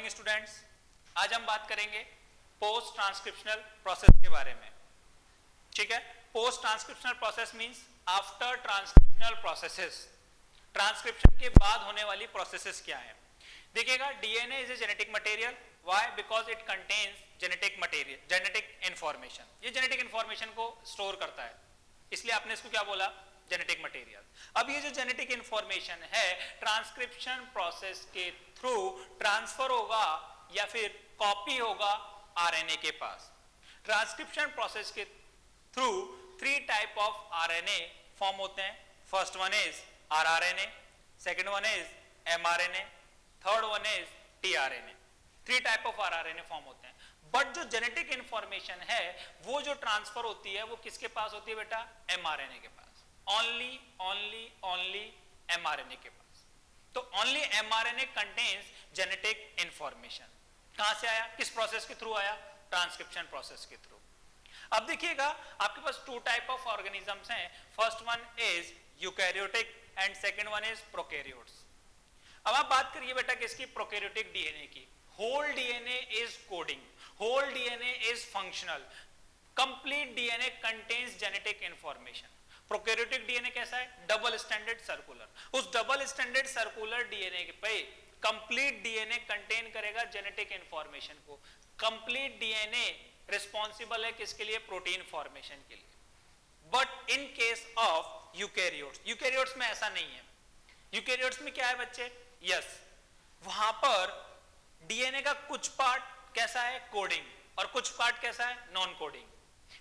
Morning students, आज हम बात करेंगे पोस्ट ट्रांसक्रिप्शनल प्रोसेस के बारे में। ठीक है, post transcriptional process means after transcriptional processes, transcription के बाद होने वाली प्रोसेसेस क्या है। देखिएगा, DNA is a genetic material, why? Because it contains genetic material, genetic information. ये जेनेटिक इंफॉर्मेशन को स्टोर करता है, इसलिए आपने इसको क्या बोला, जेनेटिक मटेरियल। अब ये जो जेनेटिक इंफॉर्मेशन है ट्रांसक्रिप्शन प्रोसेस के थ्रू ट्रांसफर होगा या फिर कॉपी होगा आरएनए के पास। ट्रांसक्रिप्शन प्रोसेस के through 3 type of RNA form होते हैं। First one is rRNA, second one is mRNA, third one is tRNA. 3 type of rRNA form होते हैं। बट जो जेनेटिक इंफॉर्मेशन है वो जो ट्रांसफर होती है वो किसके पास होती है बेटा? एमआरएनए के पास। ओनली एमआरएनए के पास। तो only mRNA contains genetic information. कहां से आया, किस प्रोसेस के थ्रू आया? ट्रांसक्रिप्शन प्रोसेस के थ्रू। अब देखिएगा, आपके पास 2 टाइप ऑफ ऑर्गेनिजम्स हैं। First one is eukaryotic and second one is prokaryotes. अब आप बात करिए बेटा किसकी? प्रोकैरियोटिक डीएनए की। Whole DNA is coding, whole DNA is functional, complete DNA contains genetic information. Prokaryotic DNA कैसा है? Double standard circular. उस डबल स्टैंडर्ड सर्कुलर डीएनए पे कंप्लीट डीएनए कंटेन करेगा जेनेटिक इंफॉर्मेशन को। कंप्लीट डीएनए रिस्पॉन्सिबल है किसके लिए? प्रोटीन फॉर्मेशन के लिए। But in case of eukaryotes, eukaryotes में ऐसा नहीं है। यूकैरियोट्स में क्या है बच्चे? यस, वहां पर डीएनए का कुछ पार्ट कैसा है? कोडिंग, और कुछ पार्ट कैसा है? Non coding.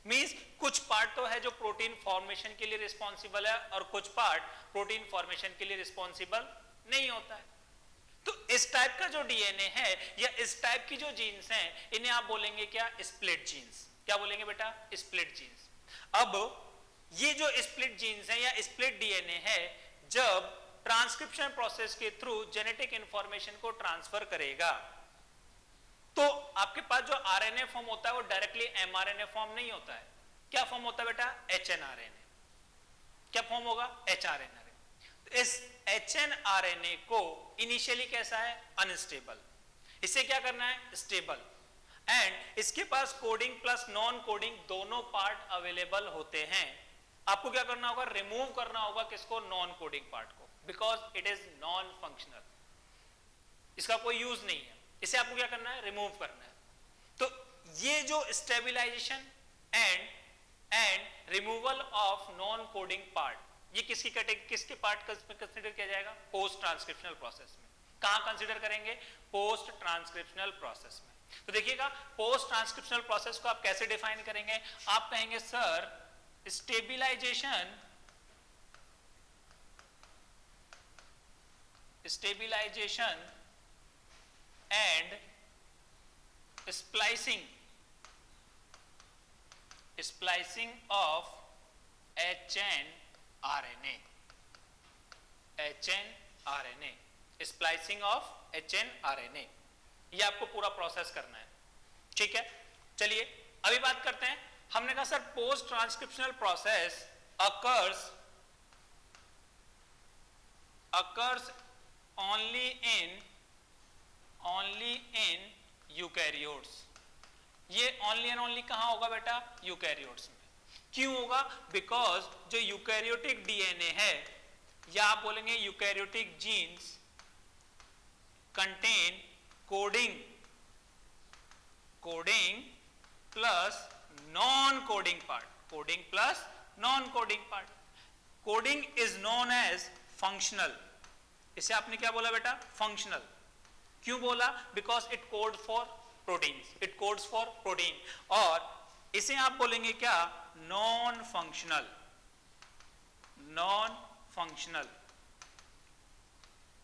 मींस कुछ पार्ट तो है जो प्रोटीन फॉर्मेशन के लिए रिस्पॉन्सिबल है और कुछ पार्ट प्रोटीन फॉर्मेशन के लिए रिस्पॉन्सिबल नहीं होता है। तो इस टाइप का जो डीएनए है या इस टाइप की जो जीन्स हैं, इन्हें आप बोलेंगे क्या? Split genes. क्या बोलेंगे बेटा? Split genes. अब ये जो स्प्लिट जीन्स है या स्प्लिट डीएनए है, जब ट्रांसक्रिप्शन प्रोसेस के थ्रू जेनेटिक इंफॉर्मेशन को ट्रांसफर करेगा तो आपके पास जो आरएनए फॉर्म होता है वो डायरेक्टली एमआरएनए फॉर्म नहीं होता है। क्या फॉर्म होता है बेटा? एचएनआरएनए। क्या फॉर्म होगा? एचआरएनए। तो इस एचएनआरएनए को इनिशियली कैसा है? अनस्टेबल। इसे क्या करना है? स्टेबल। एंड इसके पास कोडिंग प्लस नॉन कोडिंग दोनों पार्ट अवेलेबल होते हैं। आपको क्या करना होगा? रिमूव करना होगा किसको? नॉन कोडिंग पार्ट को, because it is non functional, इसका कोई यूज नहीं है। इसे आपको क्या करना है? रिमूव करना है। तो ये जो stabilization and removal of non coding part, ये किसकी कैटेगरी, किसके पार्ट कंसीडर किया जाएगा? पोस्ट ट्रांसक्रिप्शनल प्रोसेस में। कहां कंसीडर करेंगे? पोस्ट ट्रांसक्रिप्शनल प्रोसेस में। तो देखिएगा, पोस्ट ट्रांसक्रिप्शनल प्रोसेस को आप कैसे डिफाइन करेंगे? आप कहेंगे sir stabilization and splicing of HNRNA, splicing of HNRNA, ये आपको पूरा प्रोसेस करना है। ठीक है, चलिए अभी बात करते हैं। हमने कहा sir post transcriptional process occurs only in eukaryotes. ये ओनली एंड ओनली कहां होगा बेटा? यूकैरियोट्स में। क्यों होगा? बिकॉज जो यूकैरियोटिक डीएनए है या आप बोलेंगे eukaryotic genes contain coding plus non coding part, coding is known as functional. इसे आपने क्या बोला बेटा? फंक्शनल। क्यों बोला? Because it code for protein. और इसे आप बोलेंगे क्या? Non functional.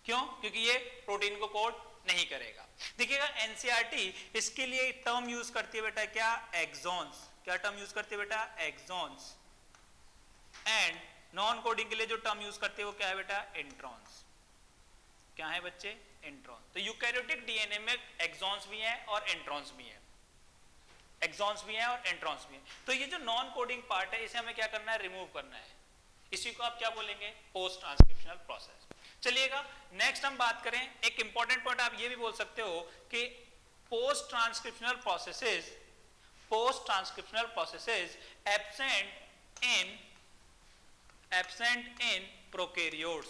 क्यों? क्योंकि ये प्रोटीन को कोड नहीं करेगा। देखिएगा, एनसीईआरटी इसके लिए टर्म यूज करती है बेटा क्या? एक्सॉन्स। क्या टर्म यूज करती है बेटा? एक्सॉन्स। एंड नॉन कोडिंग के लिए जो टर्म यूज करते हैं वो क्या है बेटा? इंट्रॉन्स। क्या है बच्चे? इंट्रॉन। तो यूकैरियोटिक डीएनए में एक्सॉन्स भी हैं और इंट्रॉन्स भी हैं, तो ये जो नॉन कोडिंग पार्ट है इसे हमें क्या करना है? रिमूव करना है। इसी को आप क्या बोलेंगे? Post transcriptional process. चलिएगा नेक्स्ट हम बात करें, एक इंपॉर्टेंट पॉइंट आप ये भी बोल सकते हो कि post transcriptional processes absent in prokaryotes.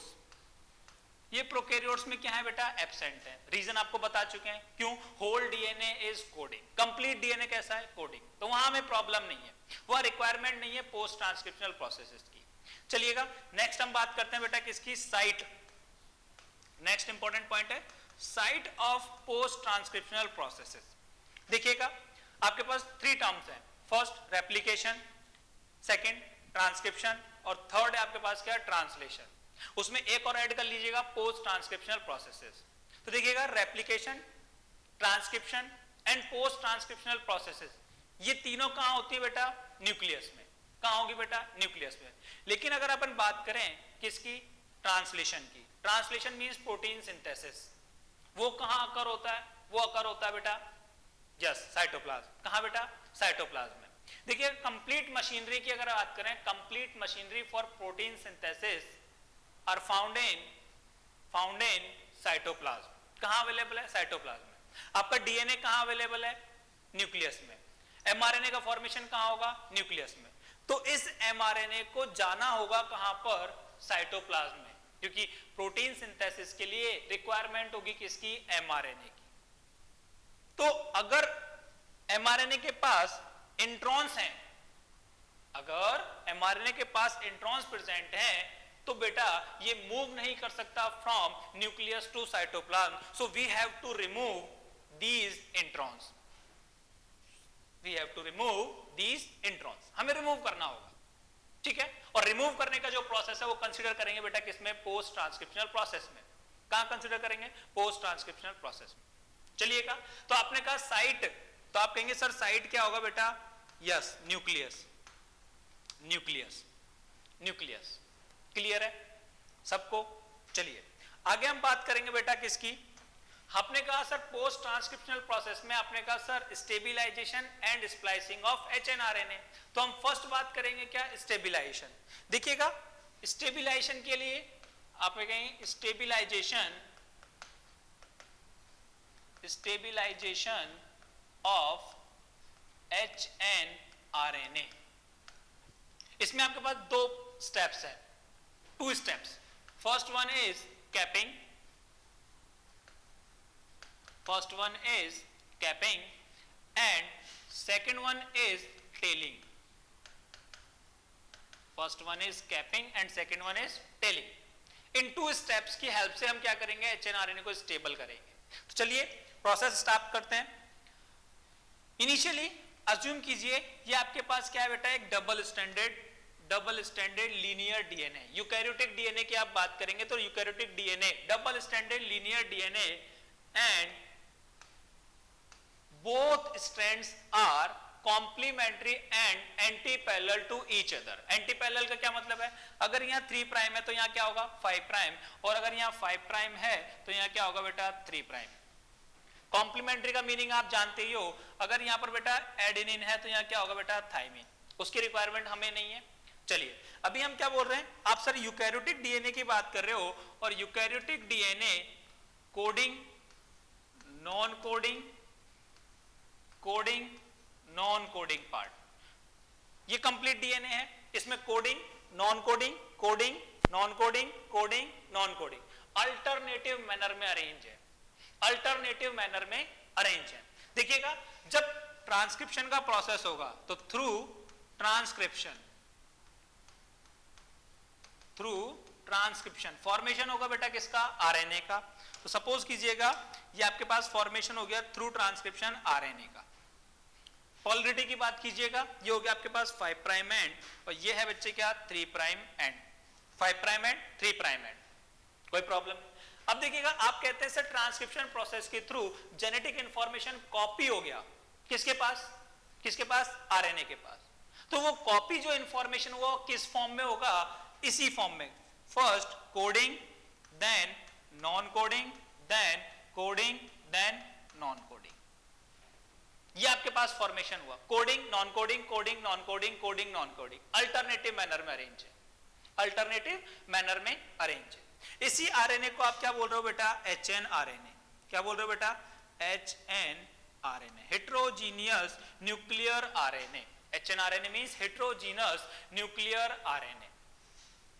ये प्रोकैरियोट्स में क्या है बेटा, एब्सेंट है। रीजन आपको बता चुके हैं क्यों, whole DNA is coding, complete DNA कैसा है, कोडिंग, तो वहां हमें प्रॉब्लम नहीं है, वह रिक्वायरमेंट नहीं है पोस्ट ट्रांसक्रिप्शनल प्रोसेसेस की। चलिएगा नेक्स्ट हम बात करते हैं बेटा किसकी, साइट। नेक्स्ट इंपॉर्टेंट पॉइंट है site of post transcriptional processes. देखिएगा आपके पास 3 टर्म्स हैं, फर्स्ट रेप्लिकेशन, सेकंड ट्रांसक्रिप्शन और थर्ड है आपके पास क्या, ट्रांसलेशन। उसमें एक और ऐड कर लीजिएगा, पोस्ट ट्रांसक्रिप्शनल प्रोसेसेस। तो देखिएगा replication, transcription and post transcriptional processes, ये तीनों कहां होती है बेटा, न्यूक्लियस में। कहां होगी बेटा, न्यूक्लियस में। लेकिन अगर अपन बात करें किसकी, ट्रांसलेशन की, ट्रांसलेशन मींस प्रोटीन सिंथेसिस, वो कहां अकर होता है, वो अकर होता है बेटा यस साइटोप्लाज्म। कहां बेटा, साइटोप्लाज्म में। देखिए कंप्लीट मशीनरी की अगर बात करें, complete machinery for protein synthesis are found in cytoplasm. कहां अवेलेबल है, साइटोप्लाज्म में। आपका डीएनए कहां अवेलेबल है, न्यूक्लियस में। एमआरएनए का फॉर्मेशन कहां होगा, न्यूक्लियस में। तो इस एमआरएनए को जाना होगा कहां पर, साइटोप्लाज्म में, क्योंकि प्रोटीन सिंथेसिस के लिए रिक्वायरमेंट होगी किसकी, एमआरएनए की। तो अगर एमआरएनए के पास इंट्रॉन्स हैं, अगर एमआरएनए के पास इंट्रॉन्स प्रेजेंट हैं, तो बेटा ये मूव नहीं कर सकता from nucleus to cytoplasm, so we have to remove these introns, हमें रिमूव करना होगा, ठीक है। और रिमूव करने का जो प्रोसेस है वो कंसीडर करेंगे बेटा किसमें, पोस्ट ट्रांसक्रिप्शनल प्रोसेस में। कहां कंसीडर करेंगे, पोस्ट ट्रांसक्रिप्शनल प्रोसेस में। चलिएगा तो आपने कहा साइट, तो आप कहेंगे सर साइट क्या होगा बेटा, यस न्यूक्लियस, क्लियर है सबको। चलिए आगे हम बात करेंगे बेटा किसकी, आपने कहा सर पोस्ट ट्रांसक्रिप्शनल प्रोसेस में, आपने कहा sir stabilisation and splicing of hnRNA. तो हम फर्स्ट बात करेंगे क्या, स्टेबिलाईजेशन। देखिएगा स्टेबिलाईजेशन के लिए आप कहेंगे स्टेबिलाईजेशन ऑफ एचएनआरएनए। इसमें आपके पास 2 स्टेप्स है, 2 steps. First one is capping, and second one is tailing. In 2 steps की हेल्प से हम क्या करेंगे, एचएनआरएनए को स्टेबल करेंगे। तो चलिए प्रोसेस स्टार्ट करते हैं। इनिशियली अज्यूम कीजिए ये आपके पास क्या है बेटा, एक double standard linear DNA. Eukaryotic DNA की आप बात करेंगे तो eukaryotic DNA, double standard linear DNA and both strands are complementary and anti-parallel to each other। anti-parallel का क्या मतलब है, अगर यहाँ 3 प्राइम है तो यहाँ क्या होगा 5 प्राइम, और अगर यहाँ 5 प्राइम है तो यहाँ क्या होगा बेटा 3 प्राइम। कॉम्प्लीमेंट्री का मीनिंग आप जानते ही हो, अगर यहाँ पर बेटा एडेनिन है तो यहाँ क्या होगा बेटा थाइमिन, उसकी रिक्वायरमेंट हमें नहीं है। चलिए अभी हम क्या बोल रहे हैं, आप सर यूकैरियोटिक डीएनए की बात कर रहे हो, और eukaryotic DNA coding, non coding, coding, non coding part, ये कंप्लीट डीएनए है। इसमें coding, non coding, coding, non coding, coding, non coding, alternative manner में अरेंज है, देखिएगा जब ट्रांसक्रिप्शन का प्रोसेस होगा तो थ्रू ट्रांसक्रिप्शन फॉर्मेशन होगा बेटा किसका, आरएनए का। तो सपोज कीजिएगा ये आपके पास फॉर्मेशन हो गया थ्रू ट्रांसक्रिप्शन आरएनए का। पोलरिटी की बात कीजिएगा, ये हो गया आपके पास 5 प्राइम एंड, और ये है बच्चे क्या 3 prime and, 5 prime and 3 prime and, कोई प्रॉब्लम। अब देखिएगा आप कहते हैं सर ट्रांसक्रिप्शन प्रोसेस के थ्रू जेनेटिक इंफॉर्मेशन कॉपी हो गया, किसके पास, आरएनए के पास। तो वो कॉपी जो इंफॉर्मेशन वो किस फॉर्म में होगा, इसी फॉर्म में, first coding, then non coding, then coding, then non coding, ये आपके पास फॉर्मेशन हुआ। Coding, non coding, coding, non coding, coding, non coding, alternative manner में अरेंज है, इसी आरएनए को आप क्या बोल रहे हो बेटा, HNRNA। क्या बोल रहे हो बेटा, HNRNA, heterogeneous nuclear RNA. HNRNA means heterogeneous nuclear RNA.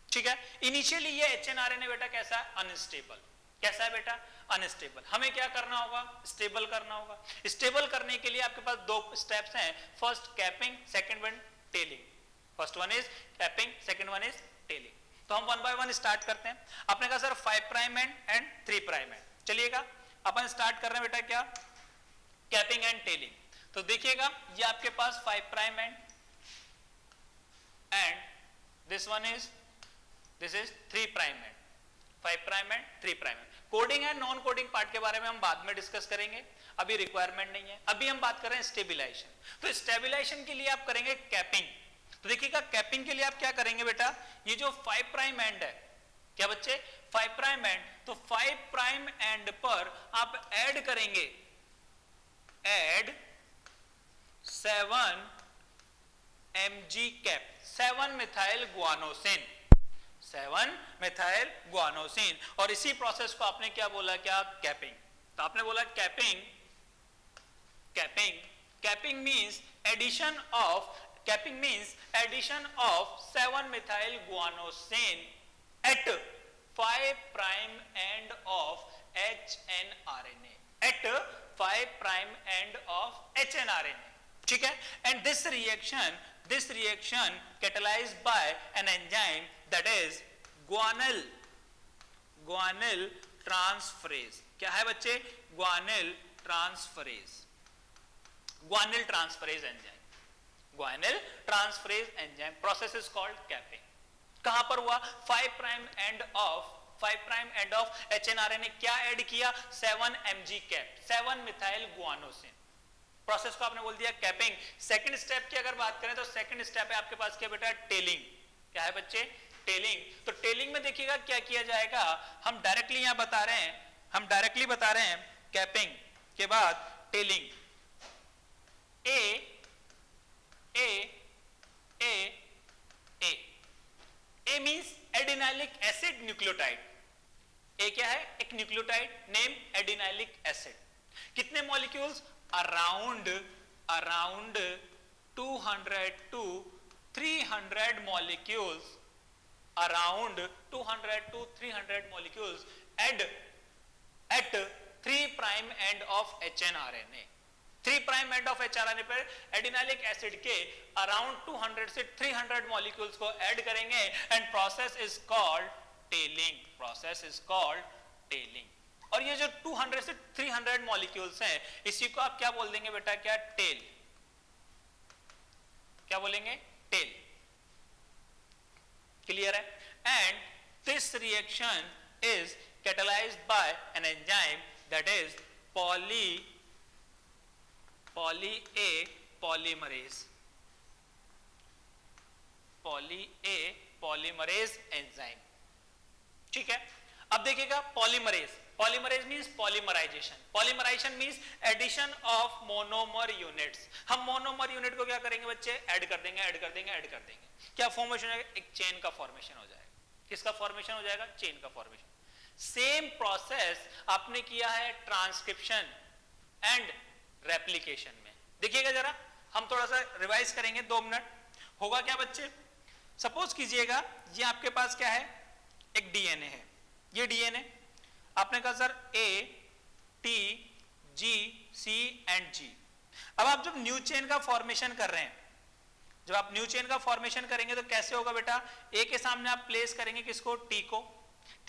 ठीक है, इनिशियली ये HNRNA बेटा कैसा है, अनस्टेबल। कैसा है बेटा, अनस्टेबल। हमें क्या करना होगा, स्टेबल करना होगा। स्टेबल करने के लिए आपके पास दो स्टेप्स हैं, first capping, second one telling. First one is capping, second one is telling. तो हम वन बाय वन स्टार्ट करते हैं। आपने कहा sir 5 prime and 3 prime and, चलिएगा अपन स्टार्ट कर रहे हैं बेटा क्या, कैपिंग एंड टेलिंग। तो देखिएगा ये आपके पास 5 prime and this one is, this is 3 prime and, 5 prime and 3 prime and. Coding and non coding part के बारे में हम बाद में डिस्कस करेंगे, अभी रिक्वायरमेंट नहीं है। अभी हम बात कर रहे हैं स्टेबिलाईजेशन। तो स्टेबिलाईजेशन के लिए आप करेंगे कैपिंग। तो देखिएगा कैपिंग के लिए आप क्या करेंगे बेटा, ये जो 5 प्राइम एंड है, क्या बच्चे 5 प्राइम एंड, तो 5 प्राइम एंड पर आप ऐड करेंगे, add 7 mg cap, 7 methyl guanosine, 7 methyl guanosine. और इसी प्रोसेस को आपने क्या बोला, क्या, कैपिंग। तो आपने बोला capping, capping, capping means addition of, capping means addition of 7 methyl guanosine at 5 prime end of HNRNA, at 5 prime end of HNRNA। ठीक है, and this reaction catalyzed by an enzyme that is guanyl transferase। क्या है बच्चे, guanyl transferase, guanyl transferase enzyme, guanyl transferase enzyme process is called capping। कहां पर हुआ, 5 prime end of HNRNA क्या add किया, 7 mg cap, 7 methyl guanosine. Process को आपने बोल दिया कैपिंग। सेकंड स्टेप की अगर बात करें तो सेकंड स्टेप है आपके पास क्या बेटा, टेलिंग। क्या है बच्चे, टेलिंग। तो टेलिंग में देखिएगा क्या किया जाएगा, हम डायरेक्टली यहां बता रहे हैं, कैपिंग के बाद टेलिंग। ए मींस एडिनाइलिक एसिड न्यूक्लियोटाइड। ए क्या है, एक न्यूक्लियोटाइड नेम एडिनाइलिक एसिड। कितने molecules, around 200 to 300 molecules, around 200 to 300 molecules at 3 prime end of HNRNA। 3 prime end of HNRNA पर एडिनाइलिक एसिड के अराउंड 200 से 300 मॉलिक्यूल्स को ऐड करेंगे and process is called telling, process is called telling. और ये जो 200 से 300 मॉलिक्यूल्स हैं, इसी को आप क्या बोल देंगे बेटा, क्या, टेल। क्या बोलेंगे, टेल। क्लियर है, and this reaction is catalyzed by an enzyme that is poly A polymerase, poly A polymerase enzyme। ठीक है, अब देखिएगा polymerase means polymerization. Polymerization means addition of monomer units. हम मोनोमर यूनिट को क्या करेंगे बच्चे, ऐड कर देंगे। क्या फॉर्मेशन हो जाएगा, एक चेन का फॉर्मेशन हो जाएगा। किसका फॉर्मेशन हो जाएगा, चेन का फॉर्मेशन। सेम प्रोसेस आपने किया है ट्रांसक्रिप्शन एंड रेप्लिकेशन में। देखिएगा जरा, हम थोड़ा सा रिवाइज करेंगे, 2 मिनट। होगा क्या बच्चे, सपोज कीजिएगा ये आपके पास क्या है, एक डीएनए है। ये डीएनए आपने कहा sir A T G C and G। अब आप जब न्यू चेन का फॉर्मेशन कर रहे हैं, जब आप न्यू चेन का फॉर्मेशन करेंगे तो कैसे होगा बेटा, A के सामने आप प्लेस करेंगे किसको, T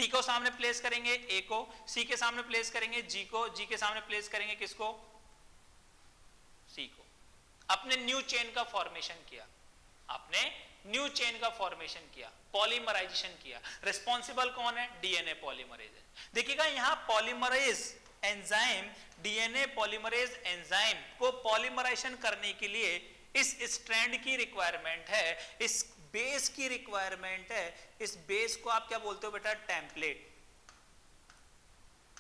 को सामने प्लेस करेंगे A को, C के सामने प्लेस करेंगे G को, G के सामने प्लेस करेंगे किसको, C को। आपने न्यू चेन का फॉर्मेशन किया, पॉलीमराइजेशन किया। रिस्पॉन्सिबल कौन है, डीएनए पॉलीमरेज है। देखिएगा यहां polymerase enzyme, DNA polymerase enzyme को पॉलीमराइजेशन करने के लिए इस स्ट्रैंड की रिक्वायरमेंट है, इस बेस की रिक्वायरमेंट है। इस बेस को आप क्या बोलते हो बेटा, टेम्पलेट।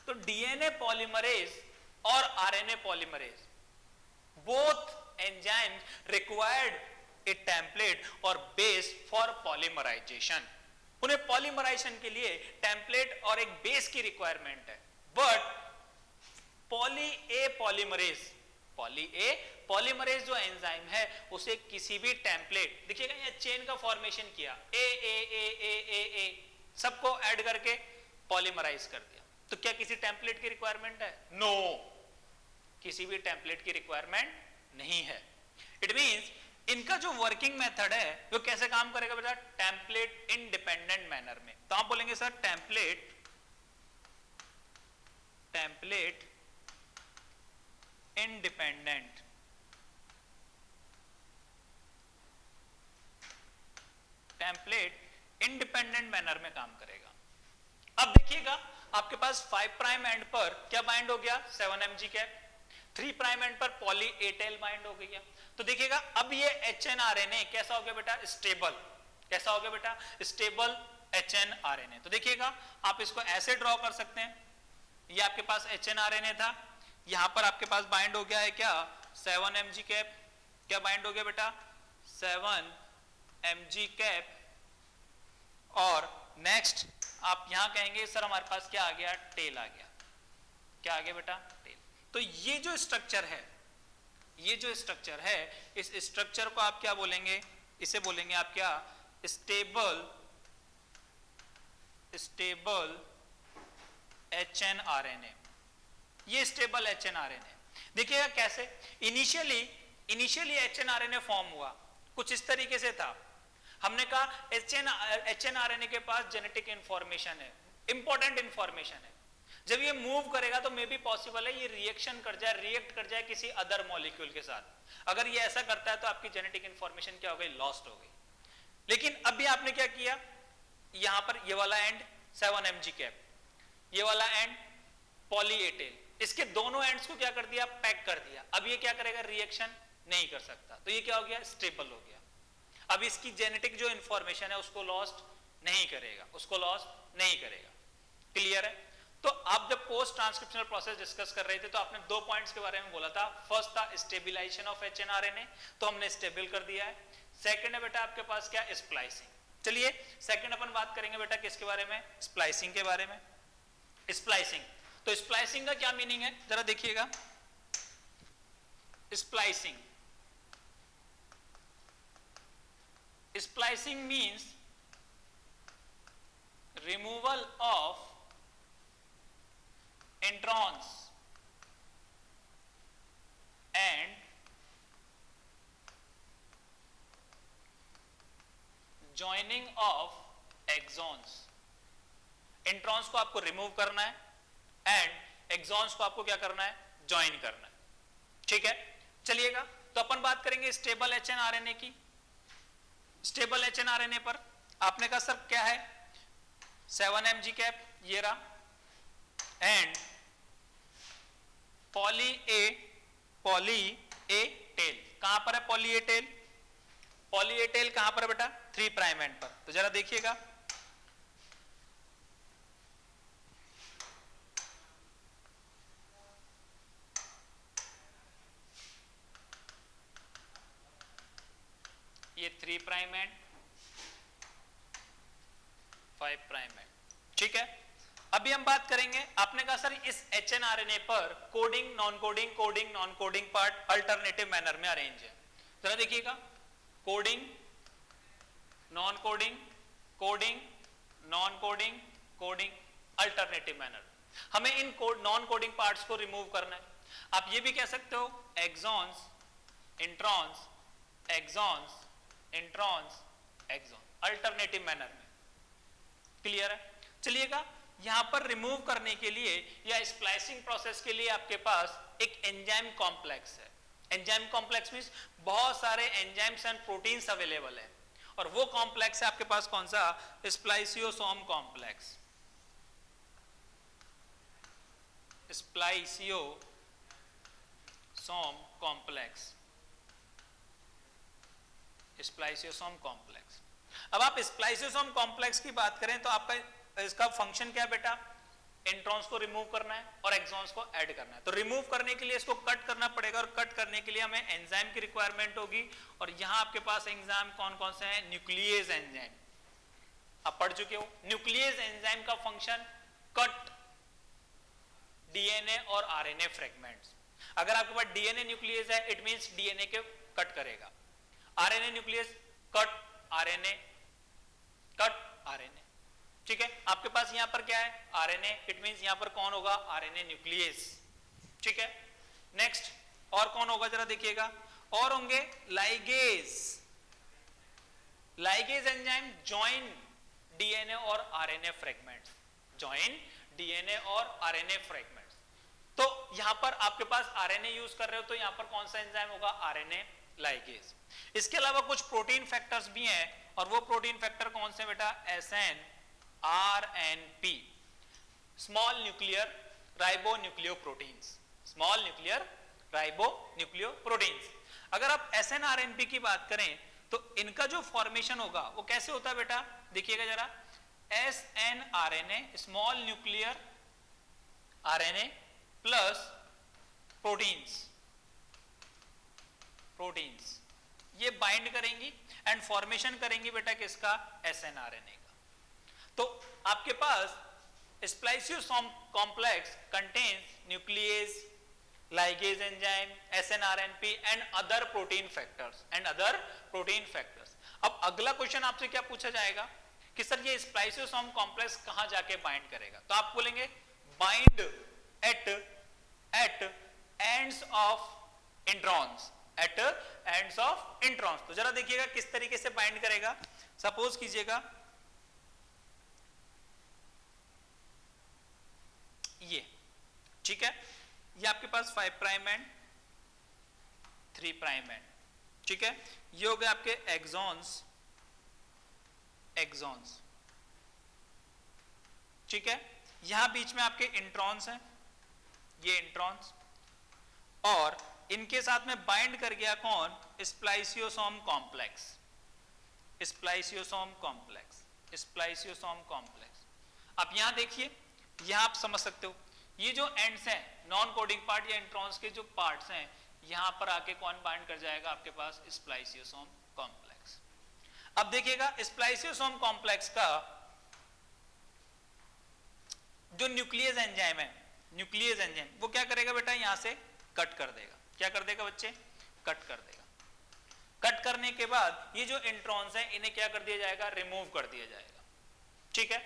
तो डीएनए पॉलीमरेज और RNA polymerase both enzymes required a template or base for polymerization। उन्हें पॉलीमराइजेशन के लिए टेम्पलेट और एक बेस की रिक्वायरमेंट है। बट पॉली ए पॉलीमरेज जो एंजाइम है उसे किसी भी टेम्पलेट, देखिएगा ये चेन का फॉर्मेशन किया, ए सबको ऐड करके पॉलीमराइज कर दिया, तो क्या किसी टेम्पलेट की रिक्वायरमेंट है? नो, किसी भी टेम्पलेट की रिक्वायरमेंट नहीं है। इट मींस इनका जो वर्किंग मेथड है वो कैसे काम करेगा बेटा? टेम्पलेट इंडिपेंडेंट मैनर में। तो आप बोलेंगे sir template independent, template independent manner में काम करेगा। अब देखिएगा आपके पास 5 प्राइम एंड पर क्या बाइंड हो गया? 7mg cap. 3 प्राइम एंड पर पॉली ए टेल बाइंड हो गया। तो देखिएगा अब ये HNRNA कैसा हो गया बेटा? स्टेबल। कैसा हो गया बेटा? Stable HNRNA। तो देखिएगा आप इसको ऐसे ड्रॉ कर सकते हैं, ये आपके पास HNRNA था, यहां पर आपके पास बाइंड हो गया है क्या? 7mg cap. क्या बाइंड हो गया बेटा? 7mg cap. और नेक्स्ट आप यहां कहेंगे सर हमारे पास क्या आ गया? टेल आ गया। क्या आ गया बेटा? टेल। तो ये जो स्ट्रक्चर है, इस स्ट्रक्चर को आप क्या बोलेंगे? इसे बोलेंगे आप क्या? Stable HNRNA। ये स्टेबल HNRNA। देखिएगा कैसे इनिशियली HNRNA फॉर्म हुआ, कुछ इस तरीके से था। हमने कहा HNRNA के पास जेनेटिक इंफॉर्मेशन है, इंपॉर्टेंट इंफॉर्मेशन है। जब ये मूव करेगा तो मे बी पॉसिबल है ये रिएक्ट कर जाए किसी अदर मॉलिक्यूल के साथ। अगर ये ऐसा करता है तो आपकी जेनेटिक इंफॉर्मेशन क्या हो गई? लॉस्ट हो गई। लेकिन अभी आपने क्या किया? यहां पर ये वाला एंड 7mg कैप, ये वाला एंड पॉली ए टेल, इसके दोनों एंड्स को क्या कर दिया? पैक कर दिया। अब ये क्या करेगा? रिएक्शन नहीं कर सकता। तो ये क्या हो गया? स्टेबल हो गया। अब इसकी जेनेटिक जो इंफॉर्मेशन है उसको लॉस्ट नहीं करेगा। क्लियर है? तो आप जब पोस्ट ट्रांसक्रिप्शनल प्रोसेस डिस्कस कर रहे थे तो आपने 2 पॉइंट्स के बारे में बोला था। फर्स्ट था स्टेबिलाईजेशन ऑफ HNRNA, तो हमने स्टेबल कर दिया है। सेकंड है बेटा आपके पास क्या? स्प्लाइसिंग। चलिए सेकंड अपन बात करेंगे बेटा किसके बारे में? स्प्लाइसिंग के बारे में। स्प्लाइसिंग, तो स्प्लाइसिंग का क्या मीनिंग है जरा देखिएगा। Splicing means removal of introns and joining of exons. Introns को आपको रिमूव करना है एंड एक्सॉन्स को आपको क्या करना है? ज्वाइन करना है। ठीक है, चलिएगा तो अपन बात करेंगे स्टेबल HNRNA की। स्टेबल HNRNA पर आपने कहा सर क्या है? 7mg कैप ये रहा, एंड पॉली ए टेल। कहां पर है poly A tail? Poly A tail कहां पर है बेटा? 3 प्राइम एंड पर। तो जरा देखिएगा, ये 3 प्राइम एंड 5 प्राइम एंड। ठीक है, अभी हम बात करेंगे। आपने कहा सर इस HNRNA पर coding non coding part alternative manner में अरेंज है। जरा देखिएगा, coding non coding alternative manner. हमें इन नॉन कोडिंग पार्ट्स को रिमूव करना है। आप ये भी कह सकते हो exons, introns, exons, introns, exon, alternative manner में। क्लियर है? चलिएगा यहां पर रिमूव करने के लिए या स्प्लाइसिंग प्रोसेस के लिए आपके पास एक एंजाइम कॉम्प्लेक्स है। एंजाइम कॉम्प्लेक्स मींस बहुत सारे एंजाइम्स एंड प्रोटीन्स अवेलेबल है, और वो कॉम्प्लेक्स है आपके पास कौन सा? Spliceosome complex. Spliceosome complex. अब आप स्प्लाइसियोसोम कॉम्प्लेक्स की बात करें तो आपका इसका फंक्शन क्या है बेटा? इंट्रॉन्स को रिमूव करना है और एक्सॉन्स को ऐड करना है। तो रिमूव करने के लिए इसको कट करना पड़ेगा, और कट करने के लिए हमें एंजाइम की रिक्वायरमेंट होगी। और यहां आपके पास एंजाइम कौन कौन से हैं? Nuclease enzyme. आप पढ़ चुके हो। न्यूक्लियस एंजाइम का फंक्शन कट डीएनए और आरएनए फ्रेगमेंट्स। अगर आपके पास डीएनए न्यूक्लियस है इट मींस डीएनए के कट करेगा, RNA nucleus cut RNA, cut RNA. ठीक है, आपके पास यहां पर क्या है आरएनए, इट मींस यहां पर कौन होगा आरएनए न्यूक्लियस। ठीक है, नेक्स्ट और कौन होगा जरा देखिएगा, और होंगे ligase, ligase enzyme join DNA और आरएनए फ्रेगमेंट्स, जॉइन डीएनए और आरएनए फ्रेगमेंट्स। तो यहां पर आपके पास आरएनए यूज कर रहे हो तो यहां पर कौन सा एंजाइम होगा आरएनए लाइगेज। इसके अलावा कुछ प्रोटीन फैक्टर्स भी हैं और वो प्रोटीन फैक्टर कौन से बेटा SN RNP, small nuclear ribonucleoproteins, small nuclear ribonucleoproteins. अगर आप एसएनआरएनपी की बात करें तो इनका जो फॉर्मेशन होगा वो कैसे होता है बेटा, देखिएगा जरा, SNRNA small nuclear RNA plus proteins, proteins ये बाइंड करेंगी एंड फॉर्मेशन करेंगी बेटा किसका एसएनआरएनए का। तो आपके पास spliceosome complex contains nucleus, ligase enzyme, SNRNP and other protein factors and other protein factors। अब अगला क्वेश्चन आपसे क्या पूछा जाएगा कि सर ये स्प्लाइसियोसोम कॉम्प्लेक्स कहां जाके बाइंड करेगा, तो आप बोलेंगे bind at ends of introns, at ends of introns. तो जरा देखिएगा किस तरीके से बाइंड करेगा। सपोज कीजिएगा ये, ठीक है, ये आपके पास 5 प्राइम एंड 3 प्राइम एंड, ठीक है, ये हो गए आपके एक्सॉन्स, एक्सॉन्स, ठीक है, यहां बीच में आपके इंट्रॉन्स हैं, ये इंट्रॉन्स, और इनके साथ में बाइंड कर गया कौन spliceosome complex, spliceosome complex, spliceosome complex. आप यहां देखिए, यहां आप समझ सकते हो ये जो एंड्स हैं नॉन कोडिंग पार्ट या इंट्रॉन्स के जो पार्ट्स हैं यहां पर आके कौन बाइंड कर जाएगा आपके पास स्प्लाइसियोसोम कॉम्प्लेक्स। अब देखिएगा स्प्लाइसियोसोम कॉम्प्लेक्स का जो न्यूक्लियस एंजाइम है, न्यूक्लियस एंजाइम वो क्या करेगा बेटा यहां से कट कर देगा। क्या कर देगा बच्चे, कट कर देगा। कट करने के बाद ये जो इंट्रॉन्स हैं इन्हें क्या कर दिया जाएगा, रिमूव कर दिया जाएगा, ठीक है।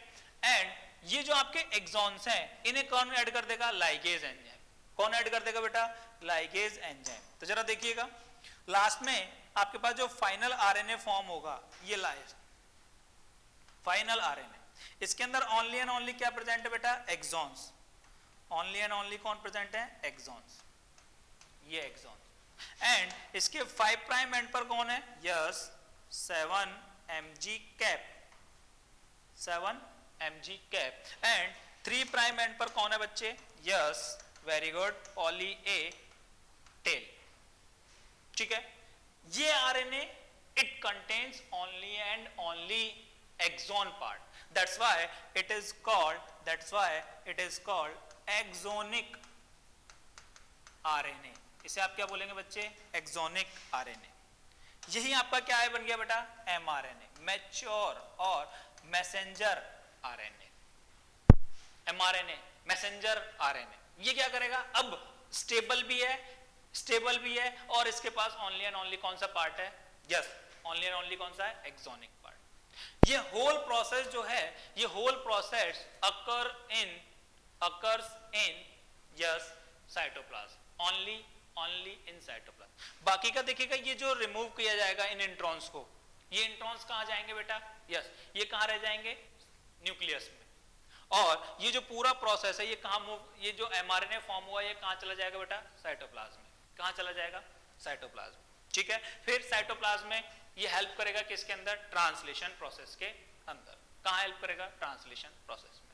एंड ये जो आपके एक्सॉन्स हैं इन्हें कौन ऐड कर देगा, लाइगेज एंजाइम। कौन ऐड कर देगा बेटा, लाइगेज एंजाइम। तो जरा देखिएगा लास्ट में आपके पास जो फाइनल आरएनए फॉर्म होगा ये लाइज फाइनल आरएनए, इसके अंदर ओनली एंड ओनली क्या प्रेजेंट है बेटा, एक्सॉन्स, ओनली एंड ओनली कौन प्रेजेंट है, एक्सॉन्स, ये एक्सॉन्स। एंड इसके 5 प्राइम एंड पर कौन है, yes 7 mg cap, 7 mg cap. And 3 prime end पर कौन है बच्चे, yes very good poly A tail, ठीक है। ये RNA it contains only and only exon part, that's why it is called exonic RNA. इसे आप क्या बोलेंगे बच्चे, एक्सोनिक आरएनए। यही आपका क्या है बन गया बेटा, एमआरएनए, मैच्योर और messenger RNA, mRNA messenger RNA. ये क्या करेगा, अब स्टेबल भी है और इसके पास ओनली एंड ओनली कौन सा पार्ट है, यस ओनली एंड ओनली कौन सा है, एक्सोनिक पार्ट। ये होल प्रोसेस जो है, ये whole process occurs in yes cytoplasm, only in cytoplasm. बाकी का देखिएगा ये जो रिमूव किया जाएगा इन इंट्रॉन्स को, ये इंट्रॉन्स कहां जाएंगे बेटा, यस ये कहां रह जाएंगे, न्यूक्लियस में। और ये जो पूरा प्रोसेस है ये कहां मूव, ये जो एमआरएनए फॉर्म हुआ ये कहां चला जाएगा बेटा, साइटोप्लाज्म में। कहां चला जाएगा, साइटोप्लाज्म, ठीक है। फिर साइटोप्लाज्म में ये हेल्प करेगा किसके अंदर, ट्रांसलेशन प्रोसेस के अंदर। कहां हेल्प करेगा, ट्रांसलेशन प्रोसेस में।